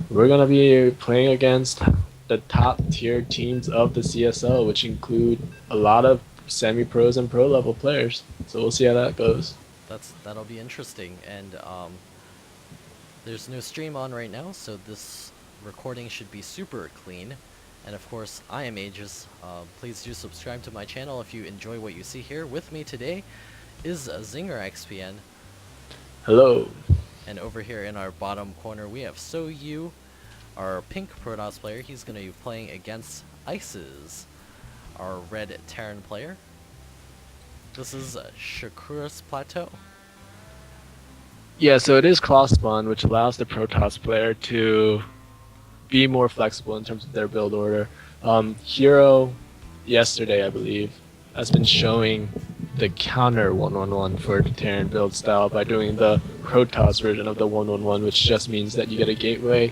We're gonna be playing against the top tier teams of the CSO, which include a lot of semi-pros and pro level players. So we'll see how that goes. That'll be interesting. And there's no stream on right now, so this recording should be super clean. And of course, I am Aegis. Please do subscribe to my channel if you enjoy what you see here. With me today is Zinger XPN, Hello. and over here in our bottom corner we have SoU, our pink Protoss player. He's going to be playing against Ices, our red Terran player. This is Shakura's Plateau. Yeah, so it is cross spawn, which allows the Protoss player to be more flexible in terms of their build order. Hero, yesterday I believe, has been showing the counter 111 for the Terran build style by doing the Protoss version of the 111, which just means that you get a gateway,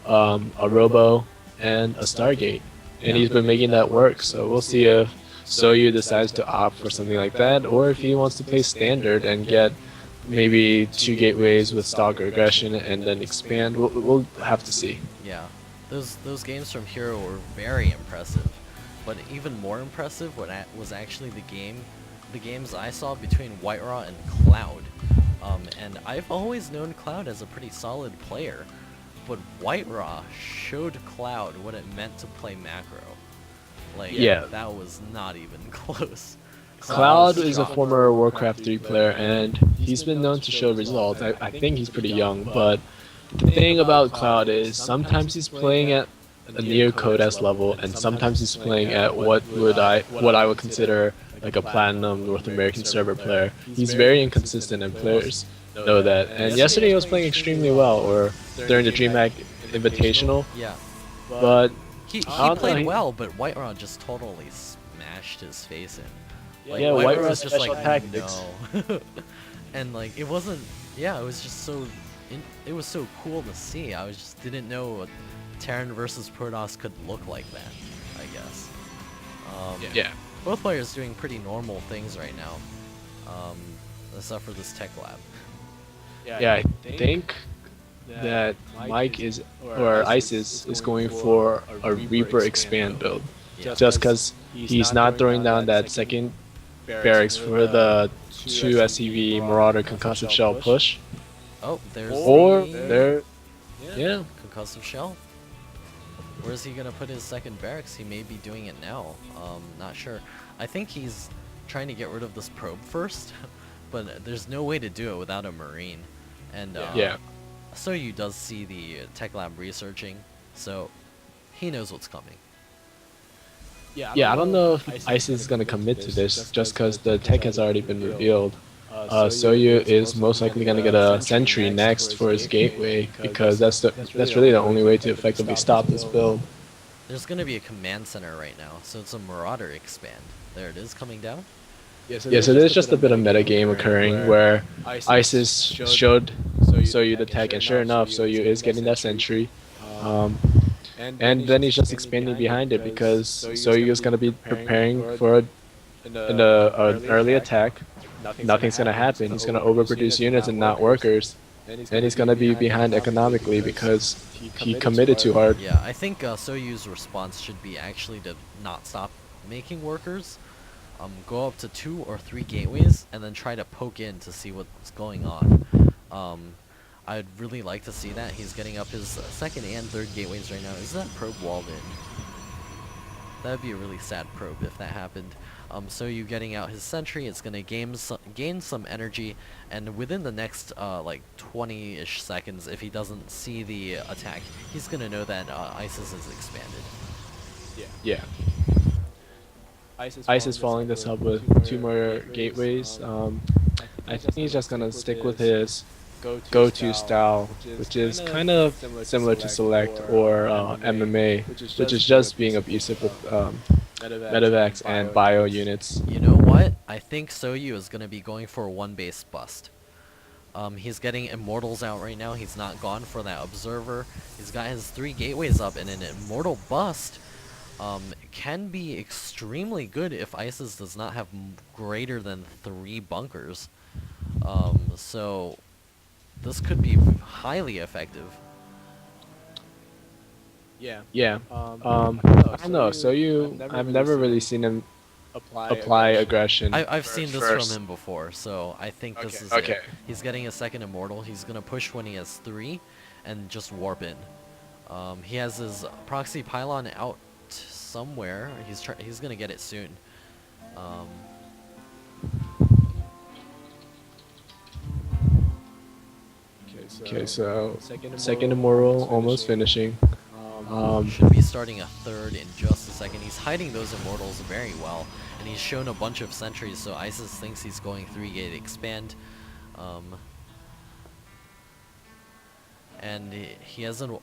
a Robo, and a Stargate. And he's been making that work, so we'll see if SoU decides to opt for something like that, or if he wants to play standard and get maybe two gateways with stalker aggression and then expand. We'll have to see. Yeah, those games from Hero were very impressive, but even more impressive was actually the games I saw between White Raw and Cloud. And I've always known Cloud as a pretty solid player, but White Raw showed Cloud what it meant to play macro. Like, Yeah, that was not even close. Cloud is a former Warcraft 3 player, and he's been known to show results. I think he's pretty young, but the thing about Cloud is sometimes he's playing at a near Codes level, and sometimes he's playing at what I would consider like a platinum North American server player. He's very inconsistent, and players know that. And yesterday he was playing extremely well, or during the DreamHack Invitational, Yeah, but he I don't know. played well, but White Raw just totally smashed his face in. Like, Yeah, White Raw's was just special like, tactics. no. And like, it wasn't, yeah, it was just so, it was so cool to see. I was just didn't know what Terran versus Protoss could look like that, I guess. Yeah. Both players doing pretty normal things right now, except for this tech lab. Yeah, I think that Mike is or ISIS is going for a Reaper expand build, Yeah. just because he's not throwing down that second barracks for the two SCV Marauder concussive shell push, Oh, there's or the there, yeah, concussive shell. Where's he gonna put his second barracks? He may be doing it now. Not sure. I think he's trying to get rid of this probe first, but there's no way to do it without a marine. And yeah, SoU does see the tech lab researching, so he knows what's coming. yeah. I don't know if ISIS is gonna commit to this, just because the tech has already been revealed. Soyu is most likely going to get a sentry next for his gateway because that's really the only way to effectively stop this build. There's gonna be a command center right now, so it's a Marauder expand. There it is coming down. Yeah, so there's just a bit of metagame occurring where ISIS showed Soyu the tech, and sure enough, Soyu is getting that sentry. Um, and then he's just expanding behind it because Soyu is going to be preparing for an early attack. Nothing's going to happen. He's going to overproduce units and not workers. And he's going to be behind economically because he committed too hard. Yeah, I think SoU's response should be actually to not stop making workers, go up to 2 or 3 gateways, and then try to poke in to see what's going on. I'd really like to see that. He's getting up his second and third gateways right now. Is that probe walled in? That'd be a really sad probe if that happened. So you getting out his sentry, it's gonna gain some energy, and within the next like 20-ish seconds, if he doesn't see the attack, he's gonna know that ISIS is expanded. Yeah. ISIS following this up with 2 more gateways. I think he's just gonna stick with his go-to style, which is kind of similar to Select or MMA, which is just being abusive with medevacs and bio units. You know what? I think SoU is gonna be going for a 1-base bust. He's getting Immortals out right now. He's not gone for that Observer. He's got his 3 gateways up, and an Immortal bust can be extremely good if ISIS does not have greater than 3 bunkers. So this could be highly effective. Yeah. I don't know. So I've never really seen him apply aggression I've seen this from first. him before, so I think this is it. Okay. He's getting a second immortal. He's gonna push when he has 3, and just warp in. He has his proxy pylon out somewhere. He's gonna get it soon. Um, Okay, so second immortal almost finishing. should be starting a third in just a second. He's hiding those immortals very well, and he's shown a bunch of sentries, so Isis thinks he's going 3-gate expand. And he has a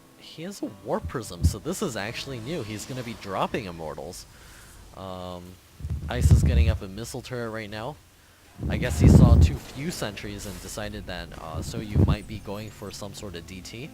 warp prism, so this is actually new. He's gonna be dropping immortals. Ice is getting up a missile turret right now. I guess he saw too few sentries and decided that SoU might be going for some sort of DT.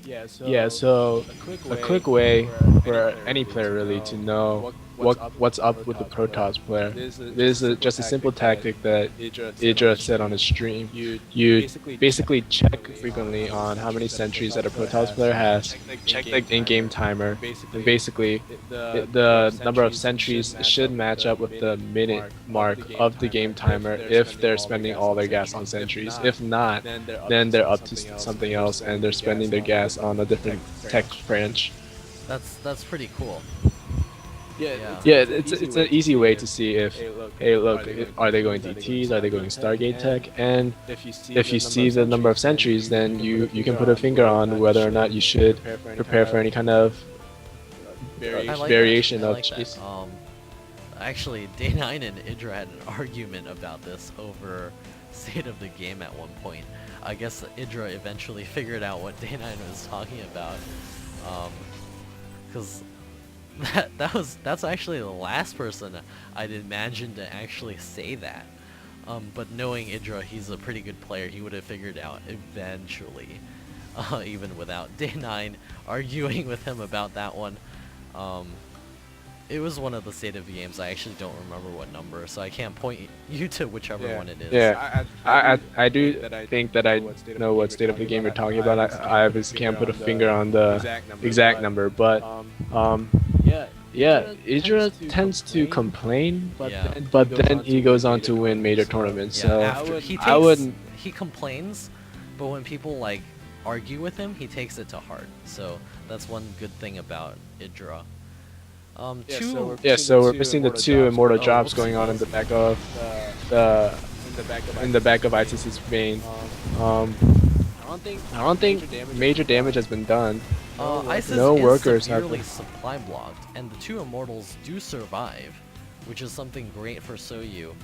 Yeah, so a quick way for any player really to know what's up with the Protoss player. This is just a simple tactic that Idra said on his stream. You basically check frequently on how many sentries that a Protoss player has, check the in-game timer, and basically the number of sentries should match up with the minute mark of the game timer if they're spending all their gas on sentries. If not, then they're up to something else and they're spending their gas on a different tech branch. That's pretty cool. Yeah, it's an easy way to see if, hey, look, are they going DTs, are they going Stargate tech, and if you see the number of sentries, then you can put a finger on whether or not you should prepare for any kind of variation of chase. Actually, Day9 and Idra had an argument about this over state of the game at one point. I guess Idra eventually figured out what Day9 was talking about, because that's actually the last person I'd imagine to actually say that. But knowing Idra, he's a pretty good player. He would have figured out eventually, even without Day9 arguing with him about that one. It was one of the state of the games. I actually don't remember what number, so I can't point you to whichever one it is. Yeah, I do think that I know what state of the game you're talking about. I obviously can't put a finger on the exact number, but yeah, Idra tends to complain, but then he goes on to win major tournaments. So I wouldn't. He complains, but when people like argue with him, he takes it to heart. So that's one good thing about Idra. So we're missing the two immortal drops going on in the back of ITC's main. I don't think major damage has been done. Isis no is workers have severely been. supply blocked, and the 2 immortals do survive, which is something great for SoU.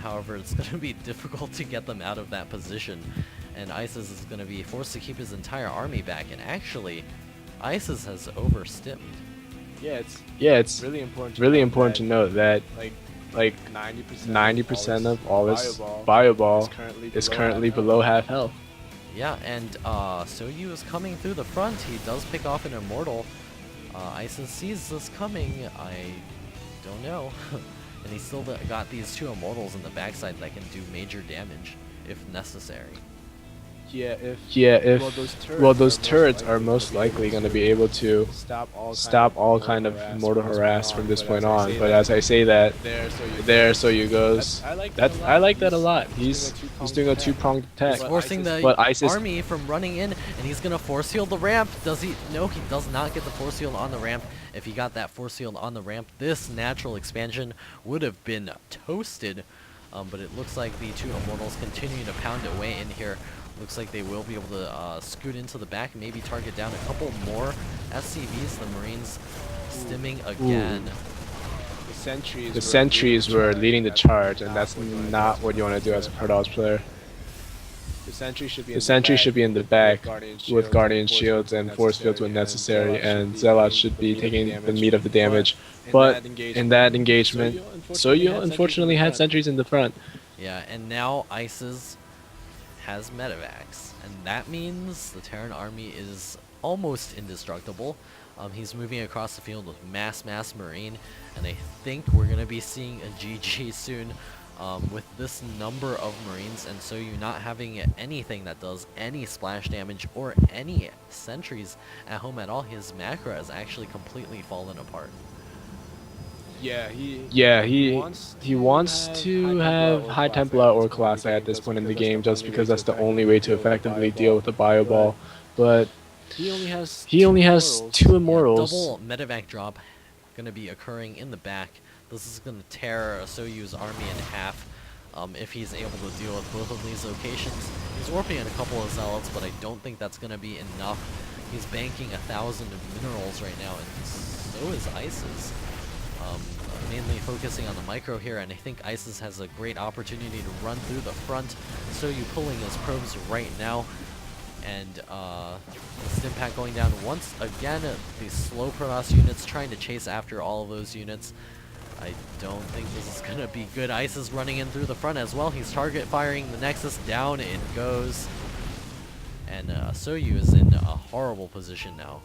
However, it's going to be difficult to get them out of that position, and Isis is going to be forced to keep his entire army back. And actually, Isis has overstimmed. Yeah, it's really important to note that like 90% of all his Bioball is currently below half health. Yeah, and SoU is coming through the front. He does pick off an immortal. Isis sees this coming. I don't know. And he's still got these 2 immortals in the backside that can do major damage if necessary. Well, those turrets are most likely going to be able to stop all kind of immortal harass from this point on. But as I say that, SoU goes. I like that a lot. He's doing a 2-pronged attack. He's forcing the army from running in, and he's gonna force heal the ramp. Does he? No, he does not get the force heal on the ramp. If he got that force heal on the ramp, this natural expansion would have been toasted. But it looks like the 2 immortals continue to pound away in here. Looks like they will be able to scoot into the back, maybe target down a couple more SCVs. The Marines stimming again. The sentries were leading the charge, and that's not what you want to do as a Protoss player. The sentry should be in the back with Guardian shields and force fields when necessary, and Zealots should be taking the meat of the damage. But in that engagement, SoU unfortunately had sentries in the front. Yeah, and now Isis has medevacs, and that means the Terran army is almost indestructible. He's moving across the field with mass Marine, and I think we're gonna be seeing a GG soon. With this number of Marines and SoU not having anything that does any splash damage or any sentries at home at all, his macro has actually completely fallen apart. Yeah, he wants to have high Templar or Colossi at this point in the game just because that's the only way to effectively deal with the Bio Ball. But he only has two Yeah, Immortals. double medevac drop going to be occurring in the back. This is going to tear SoU's army in half if he's able to deal with both of these locations. He's warping in a couple of Zealots, but I don't think that's going to be enough. He's banking 1,000 minerals right now, and so is ISIS. Mainly focusing on the micro here, and I think ISIS has a great opportunity to run through the front. SoU pulling his probes right now, and Stimpack going down once again. These slow Protoss units trying to chase after all of those units. I don't think this is going to be good. ISIS running in through the front as well. He's target firing the Nexus. Down it goes. And SoU is in a horrible position now.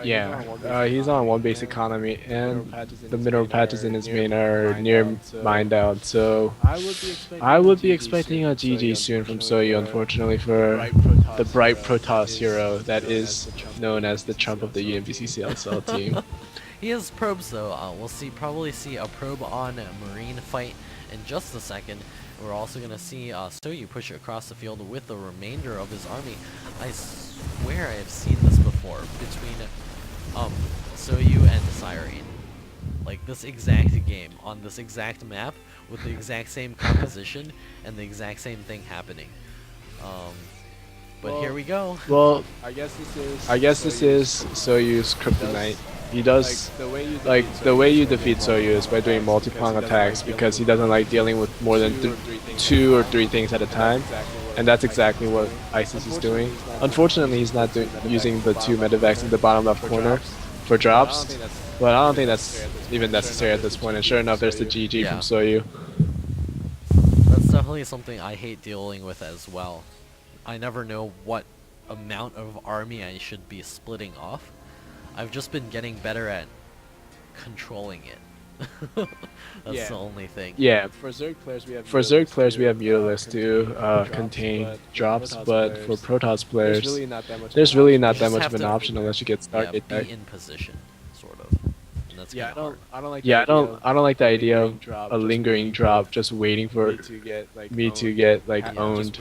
He's on one base economy, and the mineral patches in his main are near mined out. So I would be expecting a GG soon from SoU, unfortunately, for the bright Protoss hero that is known as the Trump of the UMBC CLSL team. He has probes though. We'll probably see a probe on a Marine fight in just a second. We're also going to see SoU push across the field with the remainder of his army. I swear I have seen this before between SoU and Cyrene. Like this exact game, on this exact map, with the exact same composition and the exact same thing happening. But here we go. Well, I guess this is SoU's kryptonite. He does, like, the way you defeat SoU is by doing multi-prong attacks, because he doesn't like dealing with more than two or three things at a time, and that's exactly what ISIS is doing. Unfortunately, he's not using the two medevacs in the bottom left corner for drops, but I don't think that's even necessary at this point, and sure enough, there's the GG from SoU. That's definitely something I hate dealing with as well. I never know what amount of army I should be splitting off. I've just been getting better at controlling it. That's the only thing. Yeah, for Zerg players we have Mutalisk to contain drops, but for Protoss players, there's really not that much of an option unless you get Stargate Yeah, back. be in position, sort of. And that's I hard. don't like the idea of a lingering drop just waiting for me to get owned,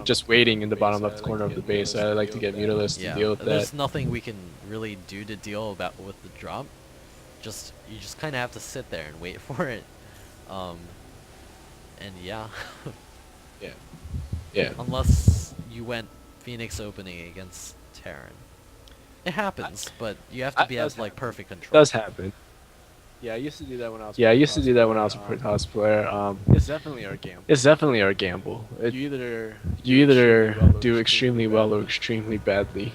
just waiting in the bottom left corner of the base. So I like to get Mutalisk to deal with There's that. nothing we can really do to deal with the drop. You just kind of have to sit there and wait for it. And yeah. Yeah. Unless you went Phoenix opening against Terran. It happens, but you have to have like perfect control. It does happen. Yeah, I used to do that when I was. Yeah, I used to do that when I was a Protoss player. It's definitely our gamble. It's definitely our gamble. You You either do extremely well or extremely badly.